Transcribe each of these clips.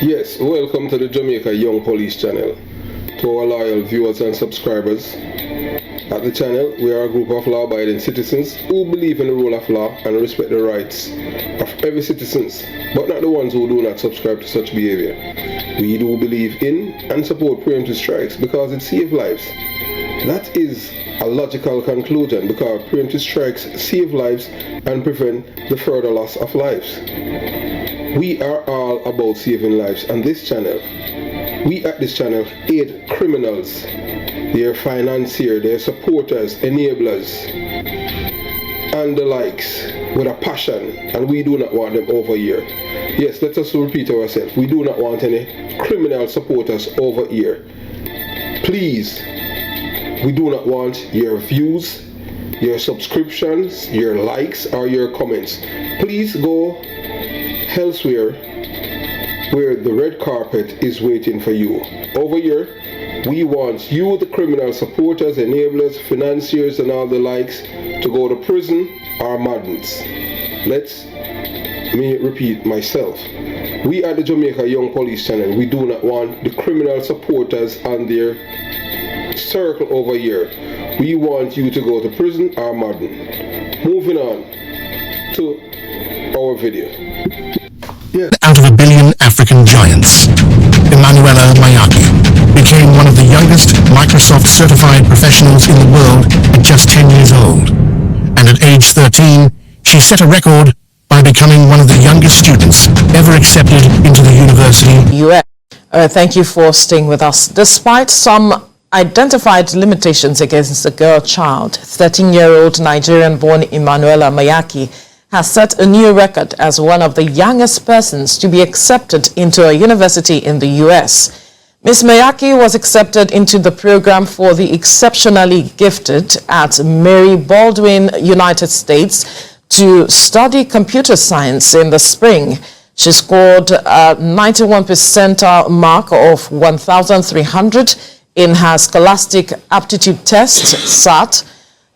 Yes, welcome to the Jamaica Young Police channel. To our loyal viewers and subscribers, at the channel we are a group of law-abiding citizens who believe in the rule of law and respect the rights of every citizen, but not the ones who do not subscribe to such behavior. We do believe in and support preemptive strikes because it saves lives. That is a logical conclusion because preemptive strikes save lives and prevent the further loss of lives. We are all about saving lives on this channel. We at this channel aid criminals, their financiers, their supporters, enablers, and the likes with a passion, and we do not want them over here. Yes, let us repeat ourselves. We do not want any criminal supporters over here. Please, we do not want your views, your subscriptions, your likes, or your comments. Please go elsewhere where the red carpet is waiting for you. Over here, we want you, the criminal supporters, enablers, financiers, and all the likes, to go to prison or madness. Let me repeat myself. We at the Jamaica Young Police channel, we do not want the criminal supporters and their circle over here. We want you to go to prison or madness. Moving on to our video. Out of a billion African giants, Emmanuela Mayaki became one of the youngest Microsoft-certified professionals in the world at just 10 years old. And at age 13, she set a record by becoming one of the youngest students ever accepted into the university. US. Thank you for staying with us. Despite some identified limitations against the girl child, 13-year-old Nigerian-born Emmanuela Mayaki has set a new record as one of the youngest persons to be accepted into a university in the U.S. Ms. Mayaki was accepted into the program for the exceptionally gifted at Mary Baldwin, United States, to study computer science in the spring. She scored a 91 percentile mark of 1,300 in her Scholastic Aptitude Test, SAT.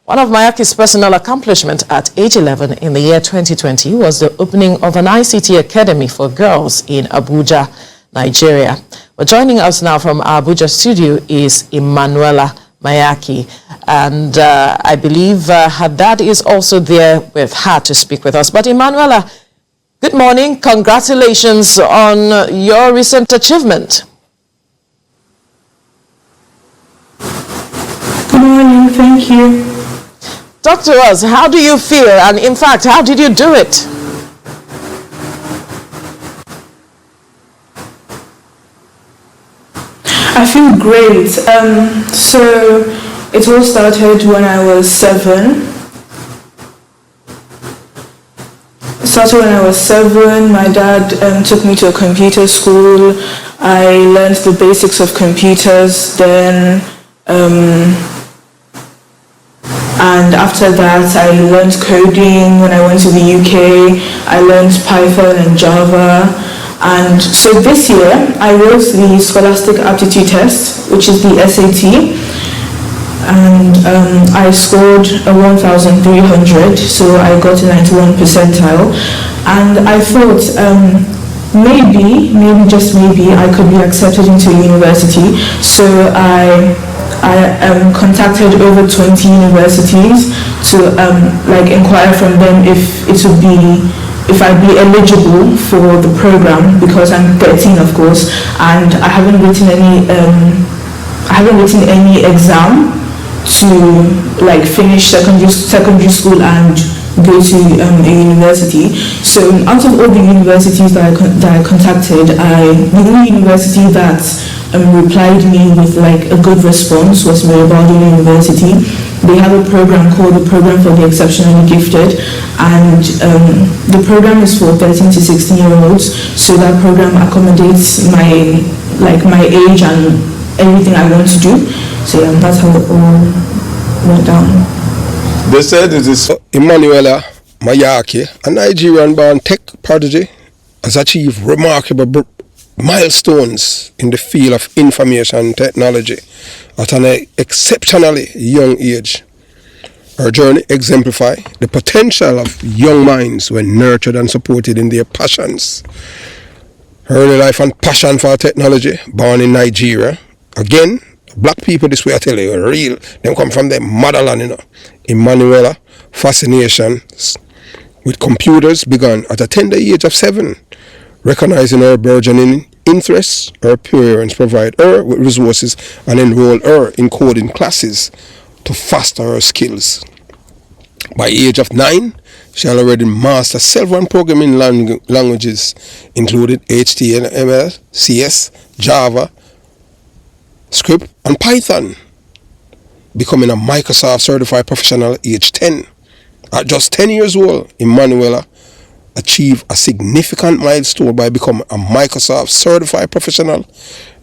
One of Mayaki's personal accomplishments at age 11 in the year 2020 was the opening of an ICT academy for girls in Abuja, Nigeria. But joining us now from our Abuja studio is Emmanuela Mayaki. And I believe her dad is also there with her to speak with us. But Emmanuela, good morning. Congratulations on your recent achievement. Good morning. Thank you. Talk to us. How do you feel? And in fact, how did you do it? I feel great. So it all started when I was 7. My dad took me to a computer school. I learned the basics of computers then. And after that, I learned coding. When I went to the UK, I learned Python and Java. And so this year, I wrote the Scholastic Aptitude Test, which is the SAT. And I scored a 1,300, so I got a 91 percentile. And I thought, maybe, just maybe, I could be accepted into a university. So I contacted over 20 universities to inquire from them if I'd be eligible for the program, because I'm 13, of course, and I haven't written any exam to finish secondary school and go to a university. So out of all the universities that I contacted, the only university that replied me with a good response was Mary Baldwin University. They have a program called the Program for the Exceptionally Gifted, and the program is for 13 to 16-year-olds. So that program accommodates my age and everything I want to do. So yeah, that's how it all went down. They said this is Emmanuela Mayaki, a Nigerian-born tech prodigy, has achieved remarkable milestones in the field of information technology at an exceptionally young age. Her journey exemplifies the potential of young minds when nurtured and supported in their passions. Early life and passion for technology, born in Nigeria. Again, black people this way I tell you, real, them come from their motherland, you know. Emmanuela, fascinations with computers began at a tender age of 7. Recognizing her burgeoning interests, her parents provide her with resources and enroll her in coding classes to foster her skills. By age of 9, she had already mastered several programming languages, including HTML, CS, Java, Script, and Python, becoming a Microsoft certified professional at age 10. At just 10 years old, Emmanuela achieved a significant milestone by becoming a Microsoft certified professional.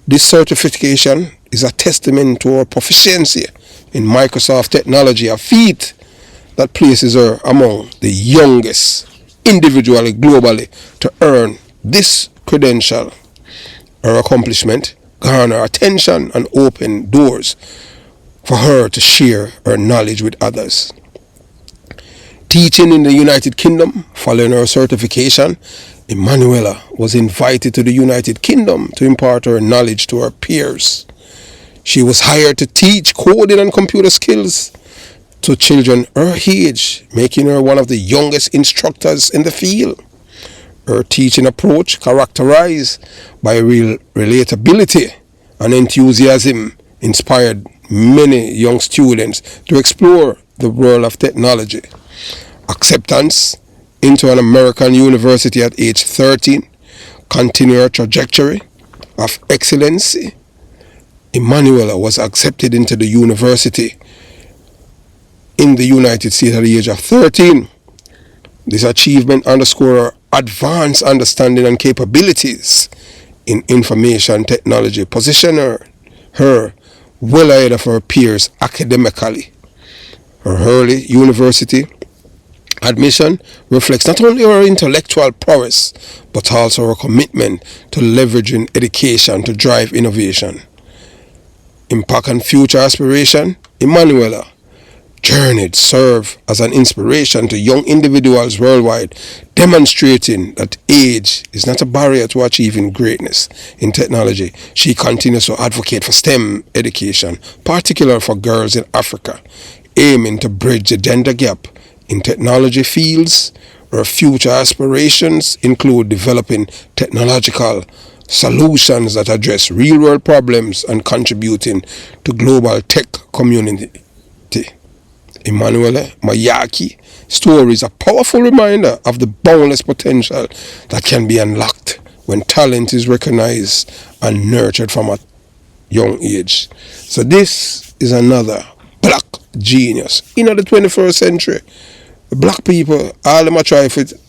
This certification is a testament to her proficiency in Microsoft technology, a feat that places her among the youngest individually globally to earn this credential. Her accomplishment garner attention and open doors for her to share her knowledge with others. Teaching in the United Kingdom, following her certification, Emmanuela was invited to the United Kingdom to impart her knowledge to her peers. She was hired to teach coding and computer skills to children her age, making her one of the youngest instructors in the field. Her teaching approach, characterized by real relatability and enthusiasm, inspired many young students to explore the world of technology. Acceptance into an American university at age 13 continued her trajectory of excellency. Emmanuela was accepted into the university in the United States at the age of 13. This achievement underscored her advanced understanding and capabilities in information technology, positioning her well ahead of her peers academically. Her early university admission reflects not only her intellectual prowess, but also her commitment to leveraging education to drive innovation. Impact and future aspiration, Emmanuela journeyed serve as an inspiration to young individuals worldwide, demonstrating that age is not a barrier to achieving greatness in technology. She continues to advocate for STEM education, particularly for girls in Africa, aiming to bridge the gender gap in technology fields. Her future aspirations include developing technological solutions that address real-world problems and contributing to global tech community. Emmanuela Mayaki story is a powerful reminder of the boundless potential that can be unlocked when talent is recognized and nurtured from a young age. So this is another black genius in the 21st century. Black people, all them a try to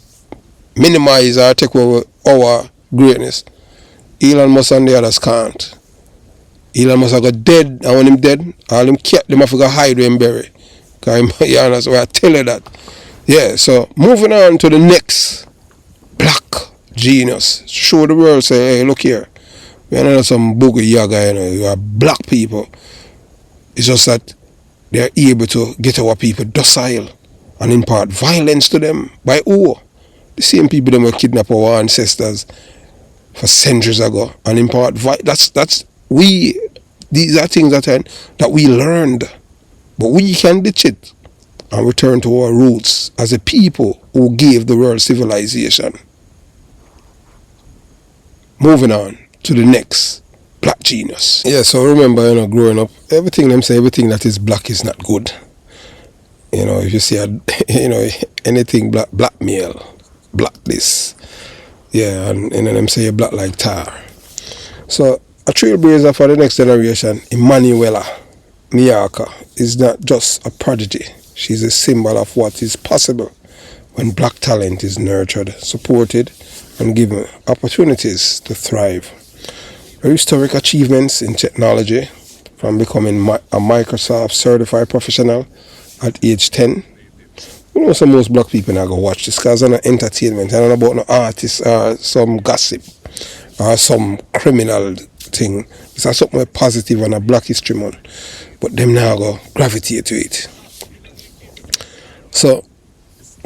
minimize or take over our greatness. Elon Musk and the others can't. Elon Musk got dead, and when him dead, all them cat them have to go hide and bury. Because you understand why I tell you that. Yeah, so moving on to the next black genius. Show the world, say, hey, look here. We're not some boogie yaga, you know. You are black people. It's just that they are able to get our people docile and impart violence to them. By who? The same people that were kidnap our ancestors for centuries ago and impart violence. These are things that we learned. But we can ditch it and return to our roots as a people who gave the world civilization. Moving on to the next black genius. Yeah, so remember, growing up, everything that is black is not good. If you see anything blackmail, black this, yeah, and them say you're black like tar. So a trailblazer for the next generation, Emmanuela Mayaki is not just a prodigy. She's a symbol of what is possible when black talent is nurtured, supported, and given opportunities to thrive. Her historic achievements in technology, from becoming a Microsoft certified professional at age 10. Some most black people now go watch this because it's not entertainment. I don't know about no artists or some gossip or some criminal thing. It's something positive on a Black History Month. But them now go gravitate to it. So,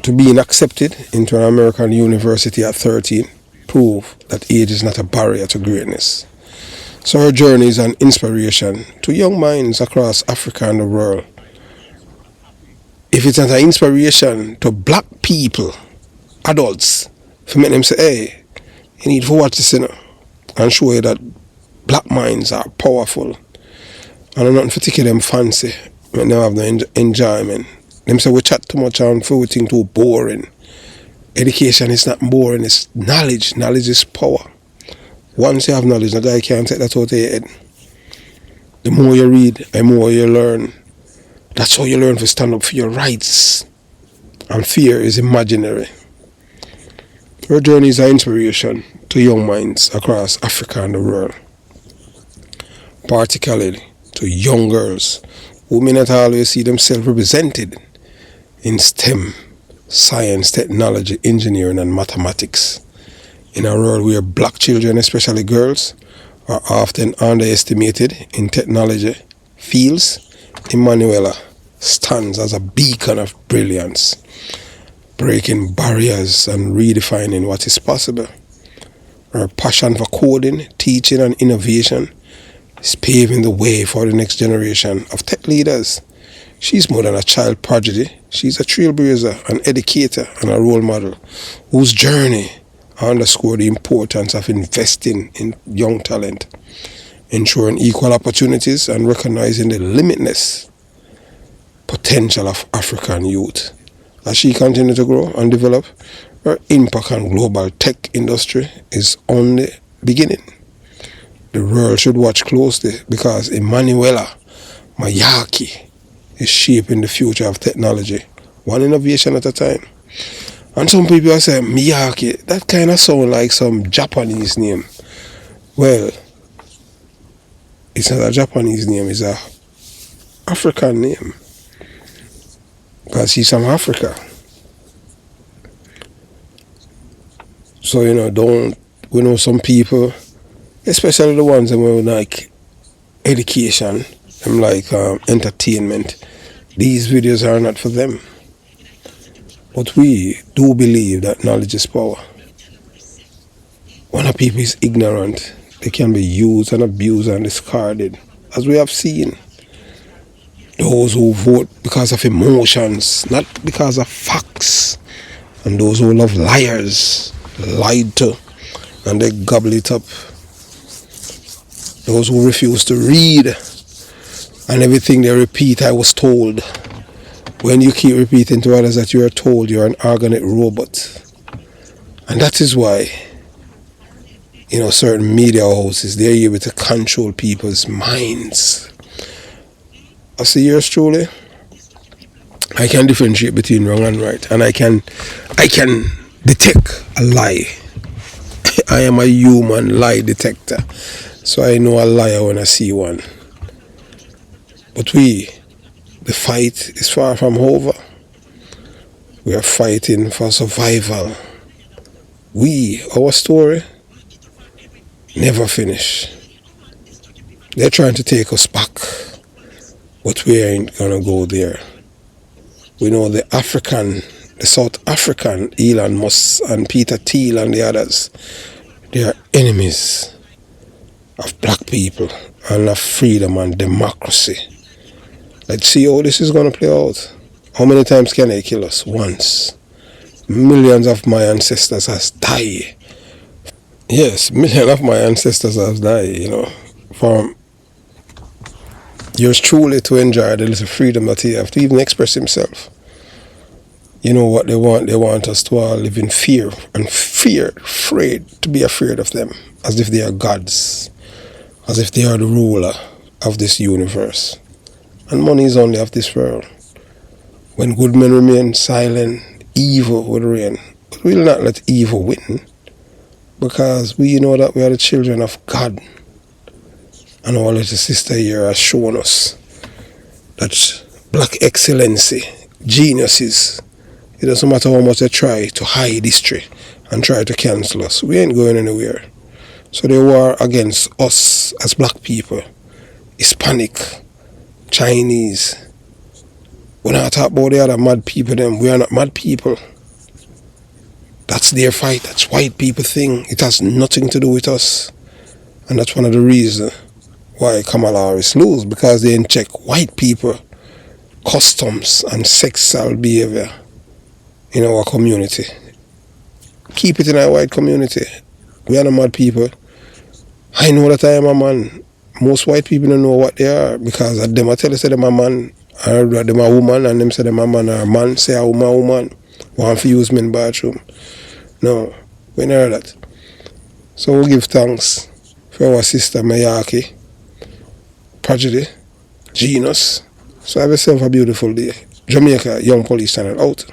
to being accepted into an American university at 13 prove that age is not a barrier to greatness. So her journey is an inspiration to young minds across Africa and the world. If it's not an inspiration to black people, adults, for make them say, hey, you need to watch this, and show you that black minds are powerful. And I'm not for taking them fancy when they have no enjoyment. Them say we chat too much and we think too boring. Education is not boring, it's knowledge. Knowledge is power. Once you have knowledge, the guy can't take that out of your head. The more you read, the more you learn. That's how you learn to stand up for your rights. And fear is imaginary. Her journey is an inspiration to young minds across Africa and the world. Particularly to young girls who may not always see themselves represented in STEM, science, technology, engineering and mathematics. In a world where black children, especially girls, are often underestimated in technology fields, Emmanuela stands as a beacon of brilliance, breaking barriers and redefining what is possible. Her passion for coding, teaching and innovation is paving the way for the next generation of tech leaders. She's more than a child prodigy. She's a trailblazer, an educator and a role model whose journey underscores the importance of investing in young talent, ensuring equal opportunities and recognizing the limitless potential of African youth. As she continues to grow and develop, her impact on global tech industry is only beginning. The world should watch closely because Emmanuela Mayaki is shaping the future of technology, one innovation at a time. And some people are saying, Miyake, that kind of sound like some Japanese name. Well, it's not a Japanese name, it's a African name. Because she's from Africa. So, we know some people, especially the ones that were like education, them like entertainment, these videos are not for them. But we do believe that knowledge is power. When a people is ignorant, they can be used and abused and discarded, as we have seen. Those who vote because of emotions, not because of facts. And those who love liars, lied to, and they gobble it up. Those who refuse to read, and everything they repeat, I was told. When you keep repeating to others that you are told, you're an organic robot. And that is why, certain media houses, they're able to control people's minds. I say yours truly, I can differentiate between wrong and right, and I can detect a lie. I am a human lie detector, so I know a liar when I see one. But the fight is far from over. We are fighting for survival. Our story, never finish. They're trying to take us back, but we ain't gonna go there. We know the South African, Elon Musk and Peter Thiel and the others, they are enemies of black people and of freedom and democracy. Let's see how this is going to play out. How many times can they kill us? Once. Millions of my ancestors has died. Yes, millions of my ancestors have died, for yours truly to enjoy the little freedom that he have to even express himself. You know what they want? They want us to all live in fear and afraid, to be afraid of them, as if they are gods, as if they are the ruler of this universe. And money is only of this world. When good men remain silent, evil will reign. But we will not let evil win, because we know that we are the children of God. And our little sister here has shown us that black excellency, geniuses, it doesn't matter how much they try to hide history and try to cancel us, we ain't going anywhere. So they war against us as black people, Hispanic, Chinese. When I talk about the other mad people, we are not mad people. That's their fight. That's white people thing. It has nothing to do with us. And that's one of the reasons why Kamala Harris lose, because they didn't check white people customs and sexual behavior in our community. Keep it in our white community. We are the mad people. I know that I am a man. Most white people don't know what they are, because at them I tell you say them a man, or them a woman, and them say them a man, or a man say a woman want to use me in bathroom. No, we never heard that. So we give thanks for our sister Mayaki, Prodigy, Genius. So have yourself a beautiful day. Jamaica Young Police Channel out.